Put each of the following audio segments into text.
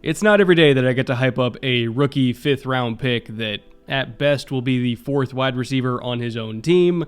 It's not every day that I get to hype up a rookie 5th round pick that at best will be the 4th wide receiver on his own team,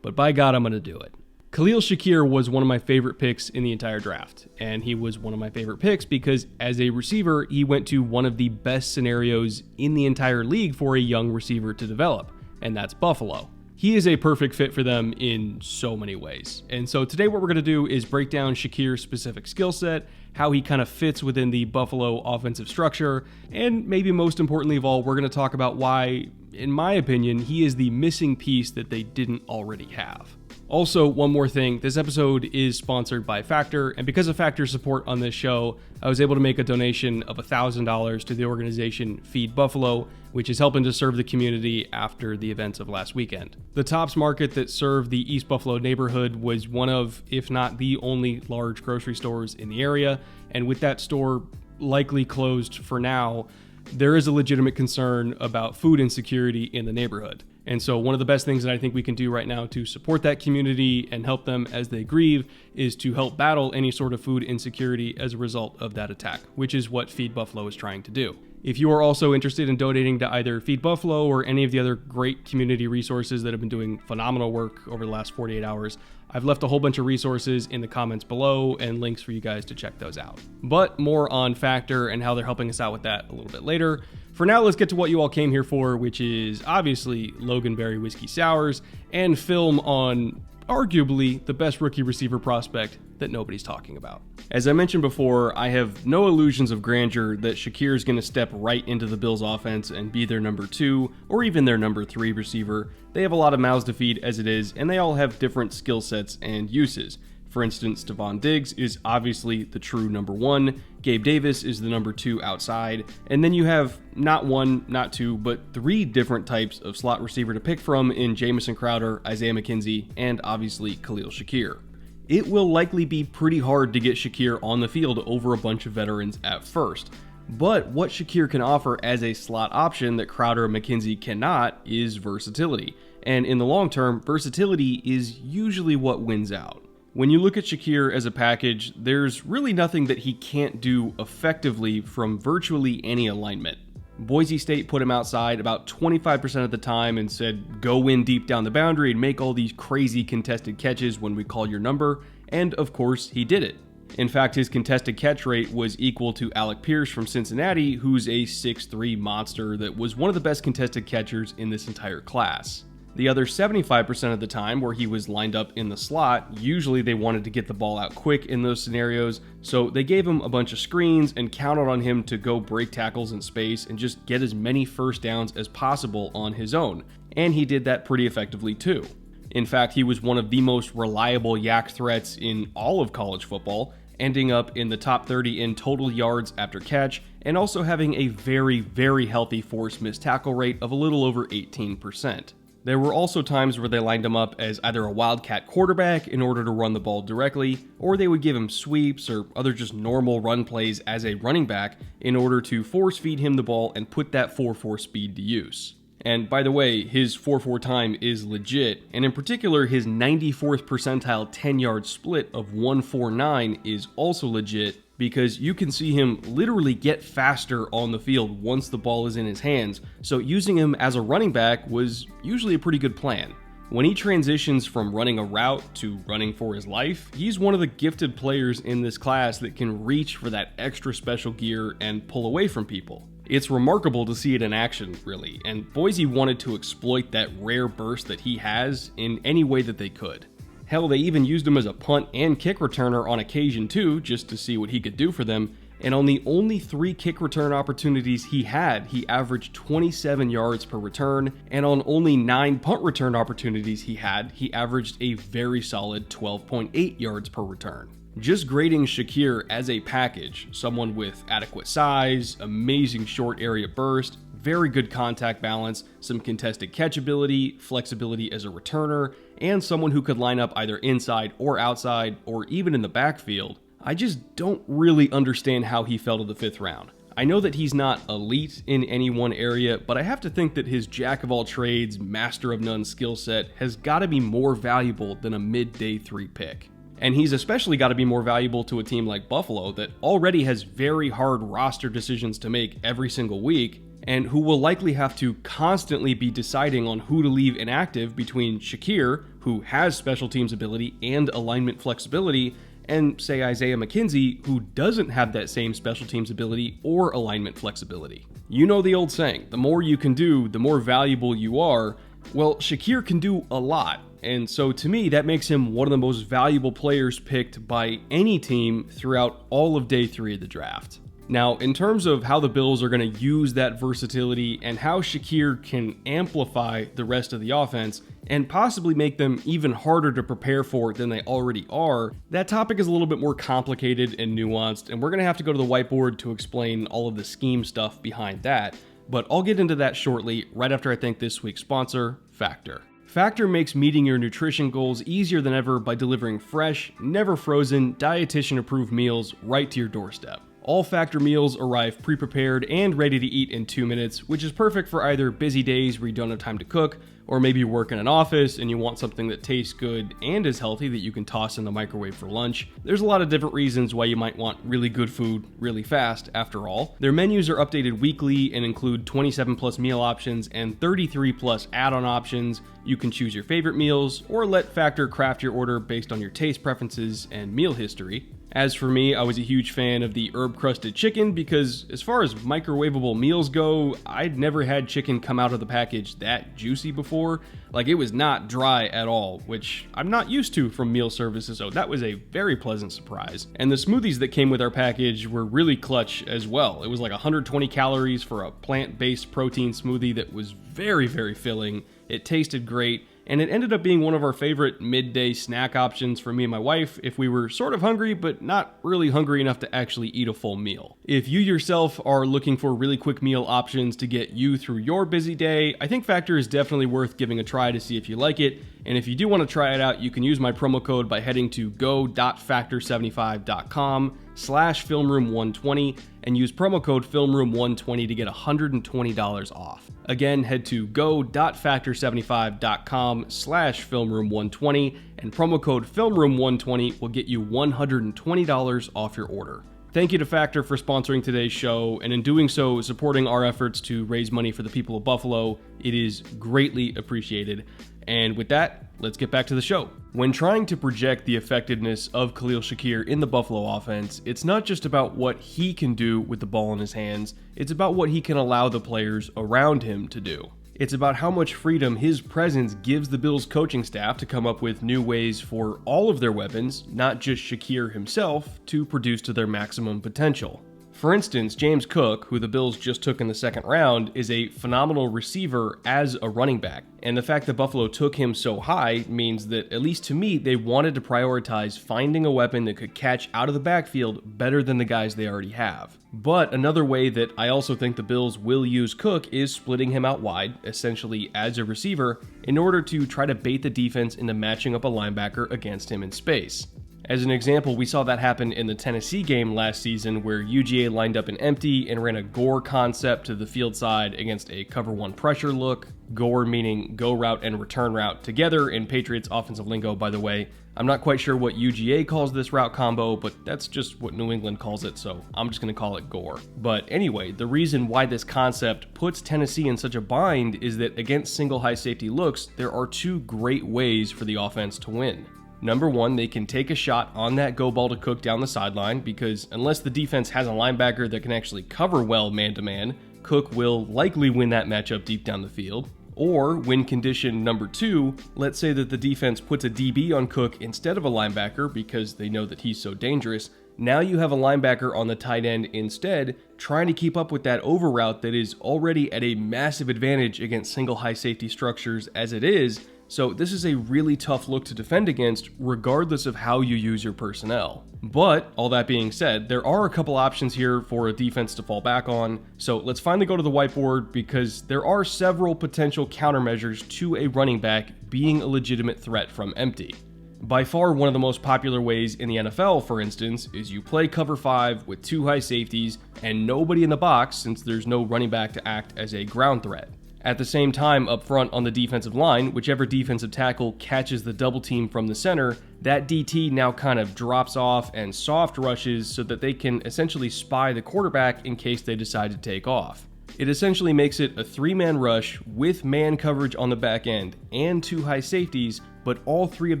but by God, I'm going to do it. Khalil Shakir was one of my favorite picks in the entire draft, and he was one of my favorite picks because as a receiver, he went to one of the best scenarios in the entire league for a young receiver to develop, and that's Buffalo. He is a perfect fit for them in so many ways. And so today what we're going to do is break down Shakir's specific skill set, how he kind of fits within the Buffalo offensive structure, and maybe most importantly of all, we're going to talk about why, in my opinion, he is the missing piece that they didn't already have. Also, one more thing, this episode is sponsored by Factor, and because of Factor's support on this show, I was able to make a donation of $1,000 to the organization Feed Buffalo, which is helping to serve the community after the events of last weekend. The Tops Market that served the East Buffalo neighborhood was one of, if not the only, large grocery stores in the area, and with that store likely closed for now, there is a legitimate concern about food insecurity in the neighborhood. And so one of the best things that I think we can do right now to support that community and help them as they grieve is to help battle any sort of food insecurity as a result of that attack, which is what Feed Buffalo is trying to do. If you are also interested in donating to either Feed Buffalo or any of the other great community resources that have been doing phenomenal work over the last 48 hours, I've left a whole bunch of resources in the comments below and links for you guys to check those out. But more on Factor and how they're helping us out with that a little bit later. For now, let's get to what you all came here for, which is obviously Loganberry Whiskey Sours and film on arguably the best rookie receiver prospect that nobody's talking about. As I mentioned before, I have no illusions of grandeur that Shakir is going to step right into the Bills offense and be their number 2 or even their number 3 receiver. They have a lot of mouths to feed as it is, and they all have different skill sets and uses. For instance, Stephon Diggs is obviously the true number 1, Gabe Davis is the number 2 outside, and then you have not 1, not 2, but 3 different types of slot receiver to pick from in Jamison Crowder, Isaiah McKenzie, and obviously Khalil Shakir. It will likely be pretty hard to get Shakir on the field over a bunch of veterans at first, but what Shakir can offer as a slot option that Crowder and McKenzie cannot is versatility, and in the long term, versatility is usually what wins out. When you look at Shakir as a package, there's really nothing that he can't do effectively from virtually any alignment. Boise State put him outside about 25% of the time and said, go in deep down the boundary and make all these crazy contested catches when we call your number, and of course he did it. In fact, his contested catch rate was equal to Alec Pierce from Cincinnati, who's a 6'3" monster that was one of the best contested catchers in this entire class. The other 75% of the time where he was lined up in the slot, usually they wanted to get the ball out quick in those scenarios, so they gave him a bunch of screens and counted on him to go break tackles in space and just get as many first downs as possible on his own, and he did that pretty effectively too. In fact, he was one of the most reliable yak threats in all of college football, ending up in the top 30 in total yards after catch, and also having a very, very healthy forced missed tackle rate of a little over 18%. There were also times where they lined him up as either a wildcat quarterback in order to run the ball directly, or they would give him sweeps or other just normal run plays as a running back in order to force feed him the ball and put that 4.4 speed to use. And by the way, his 4.4 time is legit, and in particular his 94th percentile 10-yard split of 1.49 is also legit, because you can see him literally get faster on the field once the ball is in his hands, so using him as a running back was usually a pretty good plan. When he transitions from running a route to running for his life, he's one of the gifted players in this class that can reach for that extra special gear and pull away from people. It's remarkable to see it in action, really, and Boise wanted to exploit that rare burst that he has in any way that they could. Hell, they even used him as a punt and kick returner on occasion too, just to see what he could do for them, and on the only 3 kick return opportunities he had, he averaged 27 yards per return, and on only 9 punt return opportunities he had, he averaged a very solid 12.8 yards per return. Just grading Shakir as a package, someone with adequate size, amazing short area burst, very good contact balance, some contested catchability, flexibility as a returner, and someone who could line up either inside or outside, or even in the backfield, I just don't really understand how he fell to the 5th round. I know that he's not elite in any one area, but I have to think that his jack of all trades, master of none skill set has got to be more valuable than a mid-day 3 pick. And he's especially got to be more valuable to a team like Buffalo that already has very hard roster decisions to make every single week, and who will likely have to constantly be deciding on who to leave inactive between Shakir, who has special teams ability and alignment flexibility, and say Isaiah McKenzie, who doesn't have that same special teams ability or alignment flexibility. You know the old saying, the more you can do, the more valuable you are. Well, Shakir can do a lot, and so to me that makes him one of the most valuable players picked by any team throughout all of day 3 of the draft. Now, in terms of how the Bills are going to use that versatility and how Shakir can amplify the rest of the offense and possibly make them even harder to prepare for than they already are, that topic is a little bit more complicated and nuanced, and we're going to have to go to the whiteboard to explain all of the scheme stuff behind that. But I'll get into that shortly, right after I thank this week's sponsor, Factor. Factor makes meeting your nutrition goals easier than ever by delivering fresh, never frozen, dietitian-approved meals right to your doorstep. All Factor meals arrive pre-prepared and ready to eat in 2 minutes, which is perfect for either busy days where you don't have time to cook, or maybe you work in an office and you want something that tastes good and is healthy that you can toss in the microwave for lunch. There's a lot of different reasons why you might want really good food really fast, after all. Their menus are updated weekly and include 27 plus meal options and 33 plus add-on options. You can choose your favorite meals or let Factor craft your order based on your taste preferences and meal history. As for me, I was a huge fan of the herb-crusted chicken because as far as microwavable meals go, I'd never had chicken come out of the package that juicy before. Like, it was not dry at all, which I'm not used to from meal services, so that was a very pleasant surprise. And the smoothies that came with our package were really clutch as well. It was like 120 calories for a plant-based protein smoothie that was very, very filling. It tasted great, and it ended up being one of our favorite midday snack options for me and my wife if we were sort of hungry, but not really hungry enough to actually eat a full meal. If you yourself are looking for really quick meal options to get you through your busy day, I think Factor is definitely worth giving a try to see if you like it. And if you do want to try it out, you can use my promo code by heading to go.factor75.com/filmroom120 and use promo code filmroom120 to get $120 off. Again, head to go.factor75.com/filmroom120 and promo code filmroom120 will get you $120 off your order. Thank you to Factor for sponsoring today's show, and in doing so, supporting our efforts to raise money for the people of Buffalo. It is greatly appreciated. And with that, let's get back to the show. When trying to project the effectiveness of Khalil Shakir in the Buffalo offense, it's not just about what he can do with the ball in his hands, it's about what he can allow the players around him to do. It's about how much freedom his presence gives the Bills coaching staff to come up with new ways for all of their weapons, not just Shakir himself, to produce to their maximum potential. For instance, James Cook, who the Bills just took in the second round, is a phenomenal receiver as a running back. And the fact that Buffalo took him so high means that, at least to me, they wanted to prioritize finding a weapon that could catch out of the backfield better than the guys they already have. But another way that I also think the Bills will use Cook is splitting him out wide, essentially as a receiver, in order to try to bait the defense into matching up a linebacker against him in space. As an example, we saw that happen in the Tennessee game last season where UGA lined up an empty and ran a gore concept to the field side against a cover one pressure look. Gore meaning go route and return route together in Patriots offensive lingo, by the way. I'm not quite sure what UGA calls this route combo, but that's just what New England calls it, so I'm just going to call it gore. But anyway, the reason why this concept puts Tennessee in such a bind is that against single high safety looks, there are two great ways for the offense to win. Number one, they can take a shot on that go ball to Cook down the sideline because unless the defense has a linebacker that can actually cover well man-to-man, Cook will likely win that matchup deep down the field. Or, win condition number two, let's say that the defense puts a DB on Cook instead of a linebacker because they know that he's so dangerous. Now you have a linebacker on the tight end instead, trying to keep up with that over route that is already at a massive advantage against single high safety structures as it is. So this is a really tough look to defend against regardless of how you use your personnel. But all that being said, there are a couple options here for a defense to fall back on. So let's finally go to the whiteboard because there are several potential countermeasures to a running back being a legitimate threat from empty. By far one of the most popular ways in the NFL, for instance, is you play cover 5 with 2 high safeties and nobody in the box since there's no running back to act as a ground threat. At the same time, up front on the defensive line, whichever defensive tackle catches the double team from the center, that DT now kind of drops off and soft rushes so that they can essentially spy the quarterback in case they decide to take off. It essentially makes it a 3-man rush with man coverage on the back end and 2 high safeties, but all 3 of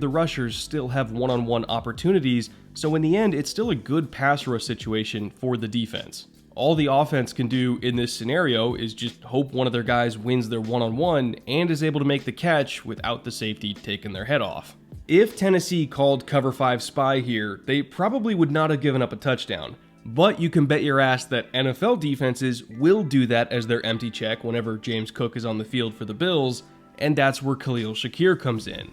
the rushers still have one-on-one opportunities, so in the end, it's still a good pass rush situation for the defense. All the offense can do in this scenario is just hope one of their guys wins their one-on-one and is able to make the catch without the safety taking their head off. If Tennessee called cover 5 spy here, they probably would not have given up a touchdown. But you can bet your ass that NFL defenses will do that as their empty check whenever James Cook is on the field for the Bills, and that's where Khalil Shakir comes in.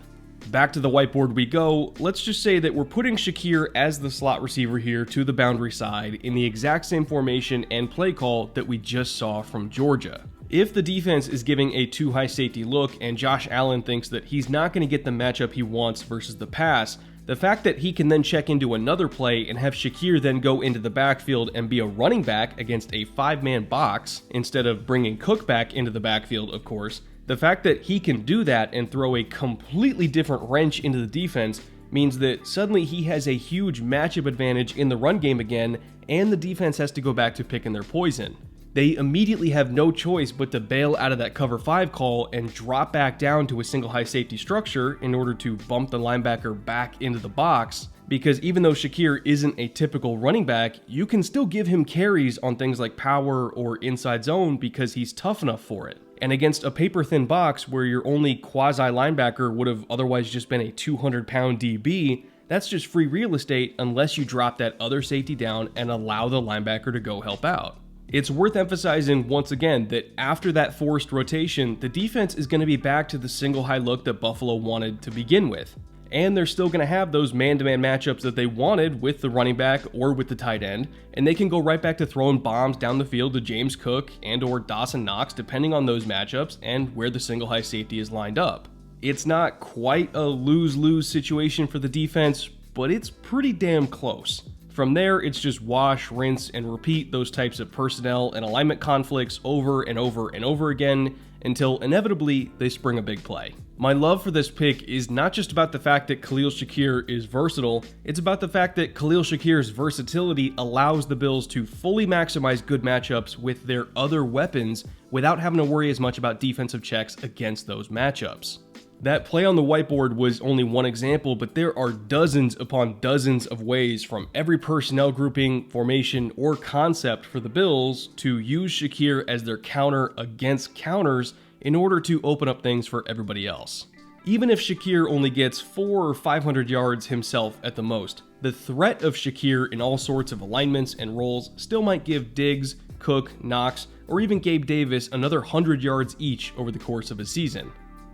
Back to the whiteboard we go. Let's just say that we're putting Shakir as the slot receiver here to the boundary side in the exact same formation and play call that we just saw from Georgia. If the defense is giving a 2 high safety look and Josh Allen thinks that he's not going to get the matchup he wants versus the pass, the fact that he can then check into another play and have Shakir then go into the backfield and be a running back against a 5-man box instead of bringing Cook back into the backfield, of course, the fact that he can do that and throw a completely different wrench into the defense means that suddenly he has a huge matchup advantage in the run game again, and the defense has to go back to picking their poison. They immediately have no choice but to bail out of that cover 5 call and drop back down to a single high safety structure in order to bump the linebacker back into the box, because even though Shakir isn't a typical running back, you can still give him carries on things like power or inside zone because he's tough enough for it. And against a paper-thin box where your only quasi-linebacker would have otherwise just been a 200-pound DB, that's just free real estate unless you drop that other safety down and allow the linebacker to go help out. It's worth emphasizing once again that after that forced rotation, the defense is going to be back to the single high look that Buffalo wanted to begin with. And they're still going to have those man-to-man matchups that they wanted with the running back or with the tight end, and they can go right back to throwing bombs down the field to James Cook and or Dawson Knox depending on those matchups and where the single high safety is lined up. It's not quite a lose-lose situation for the defense, but it's pretty damn close. From there, it's just wash, rinse, and repeat those types of personnel and alignment conflicts over and over and over again until inevitably they spring a big play. My love for this pick is not just about the fact that Khalil Shakir is versatile, it's about the fact that Khalil Shakir's versatility allows the Bills to fully maximize good matchups with their other weapons without having to worry as much about defensive checks against those matchups. That play on the whiteboard was only one example, but there are dozens upon dozens of ways from every personnel grouping, formation, or concept for the Bills to use Shakir as their counter against counters in order to open up things for everybody else. Even if Shakir only gets 400 or 500 yards himself at the most, the threat of Shakir in all sorts of alignments and roles still might give Diggs, Cook, Knox, or even Gabe Davis another 100 yards each over the course of a season.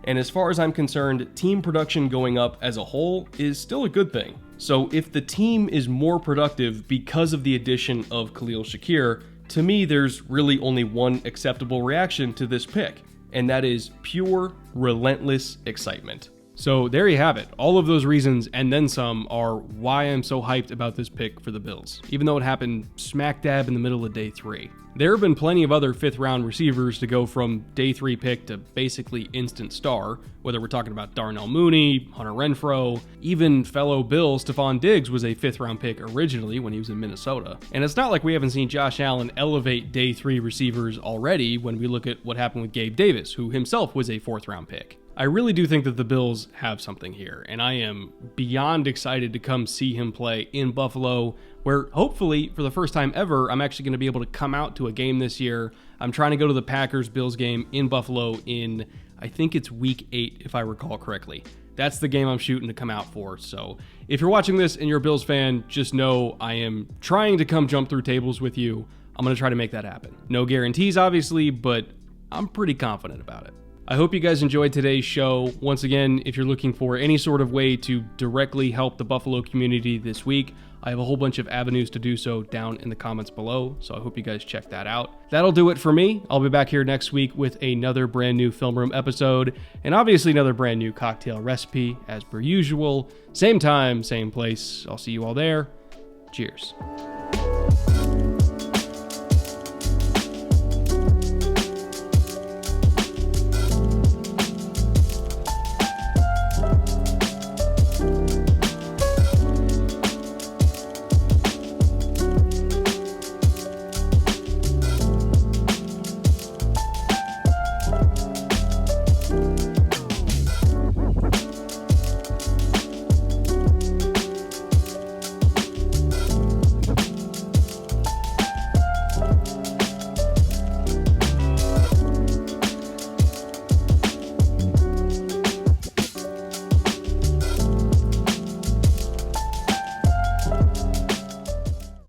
And as far as I'm concerned, team production going up as a whole is still a good thing. So if the team is more productive because of the addition of Khalil Shakir, to me there's really only one acceptable reaction to this pick, and that is pure, relentless excitement. So there you have it. All of those reasons and then some are why I'm so hyped about this pick for the Bills, even though it happened smack dab in the middle of day 3. There have been plenty of other 5th round receivers to go from day 3 pick to basically instant star, whether we're talking about Darnell Mooney, Hunter Renfrow, even fellow Bill Stephon Diggs was a 5th round pick originally when he was in Minnesota. And it's not like we haven't seen Josh Allen elevate day 3 receivers already when we look at what happened with Gabe Davis, who himself was a 4th round pick. I really do think that the Bills have something here, and I am beyond excited to come see him play in Buffalo, where hopefully, for the first time ever, I'm actually going to be able to come out to a game this year. I'm trying to go to the Packers-Bills game in Buffalo in, I think it's week 8, if I recall correctly. That's the game I'm shooting to come out for, so if you're watching this and you're a Bills fan, just know I am trying to come jump through tables with you. I'm going to try to make that happen. No guarantees, obviously, but I'm pretty confident about it. I hope you guys enjoyed today's show. Once again, if you're looking for any sort of way to directly help the Buffalo community this week, I have a whole bunch of avenues to do so down in the comments below, so I hope you guys check that out. That'll do it for me. I'll be back here next week with another brand new Film Room episode, and obviously another brand new cocktail recipe, as per usual. Same time, same place. I'll see you all there. Cheers.